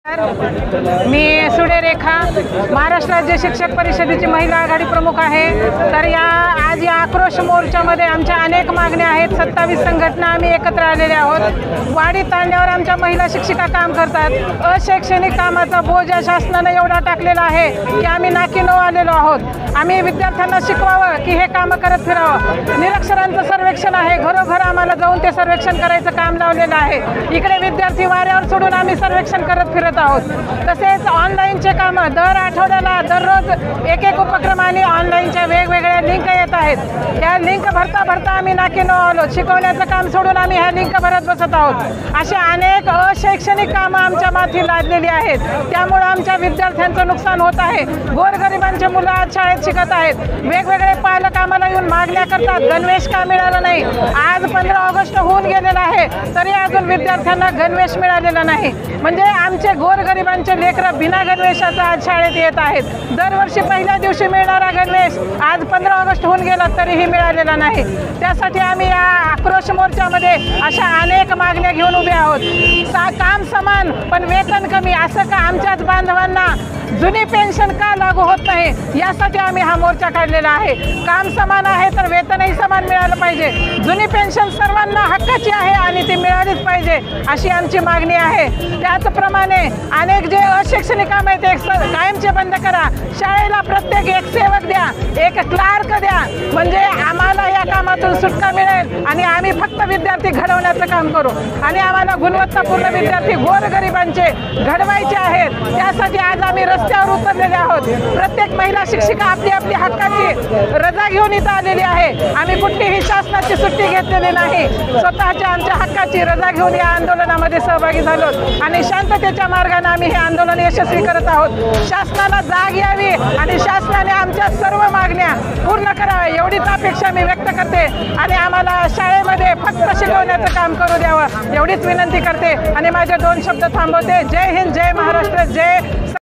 मी सुडे रेखा महाराष्ट्र राज्य शिक्षक परिषदेची महिला आघाडी प्रमुख आहे। तर आज या आक्रोश मोर्चामध्ये आमच्या अनेक मागण्या आहेत। 27 संघटना आम्ही एकत्र आलेले आहोत। वाढीव ताणल्यावर आमच्या महिला शिक्षिका काम करतात। अशैक्षणिक कामाचा बोज शासनाने एवढा टाकलेला आहे की आम्ही नाकीनऊ आलेलो आहोत। आम्ही विद्यार्थ्यांना शिकवावं की हे काम करत फिरावं। निरक्षरांचं सर्वेक्षण आहे, घरोघर आम्हाला जाऊन ते सर्वेक्षण करायचं काम लावलेलं आहे। इकडे विद्यार्थी वाऱ्यावर सोडून आम्ही सर्वेक्षण करत फिरत आहोत। तसेच ऑनलाईनचे काम दर आठवड्याला दररोज एक उपक्रम आणि ऑनलाईनच्या वेगवेगळ्या लिंक येत आहेत। या लिंक भरता आम्ही नाकीनऊ आलो। शिकवण्याचं काम सोडून आम्ही ह्या लिंक भरत बसत आहोत। असे अनेक अशैक्षणिक कामं आमच्या माथी लादलेली आहेत। त्यामुळे आमच्या विद्यार्थ्यांचं नुकसान होत आहे। गोरगरिबांचे मुलं आज शाळेत शिकत आहेत। वेगवेगळे पालक आम्हाला येऊन मागण्या करतात, गणवेश का मिळाला नाही। आज 15 ऑगस्ट होऊन गेलेला आहे तरी अजून विद्यार्थ्यांना गणवेश मिळालेला नाही। म्हणजे आमचे गोरगरिबांचे लेकरं बिना गणवेशाचा आज शाळेत येत आहेत। दरवर्षी पहिल्या दिवशी मिळणारा गणवेश आज 15 ऑगस्ट होऊन गेला तरीही मिळालेला नाही। त्यासाठी आम्ही या आक्रोश मोर्चामध्ये अशा अनेक मागण्या घेऊन उभे आहोत। काम समान पण वेतन कमी, असं का आमच्याच बांधवांना जुनी पेन्शन का लागू होत नाही यासाठी आम्ही हा मोर्चा काढलेला आहे। काम समान आहे तर वेतनही समान मिळालं पाहिजे। जुनी पेन्शन सर्वांना हक्काची आहे आणि ती मिळालीच पाहिजे अशी आमची मागणी आहे। त्याचप्रमाणे अनेक जे अशैक्षणिक काम आहेत ते कायमचे बंद करा। शाळेला प्रत्येक एक सेवक द्या, एक क्लार्क द्या, म्हणजे आम्हाला या कामातून सुटका मिळेल आणि आम्ही फक्त विद्यार्थी घडवण्याचं काम करू आणि आम्हाला गुणवत्तापूर्ण विद्यार्थी गोरगरिबांचे घडवायचे आहेत। त्यासाठी आज आम्ही रस्त्यावर उतरलेले आहोत। प्रत्येक महिला शिक्षिका आपली आपली हक्काची रजा घेऊन इथं आलेली आहे। आम्ही कुठलीही शासनाची सुट्टी घेतलेली नाही। स्वतःच्या आमच्या हक्काची रजा घेऊन या आंदोलनामध्ये सहभागी झालो आणि शांततेच्या मार्गाने आम्ही हे आंदोलन यशस्वी करत आहोत। शासनाला जाग यावी आणि शासनाने आमच्या सर्व मागण्या पूर्ण कराव्या एवढीच अपेक्षा मी व्यक्त करते आणि आम्हाला शाळेमध्ये फक्त शिकवण्याचं काम करू द्यावं एवढीच विनंती करते आणि माझे 2 शब्द थांबवते। जय हिंद, जय महाराष्ट्र, जय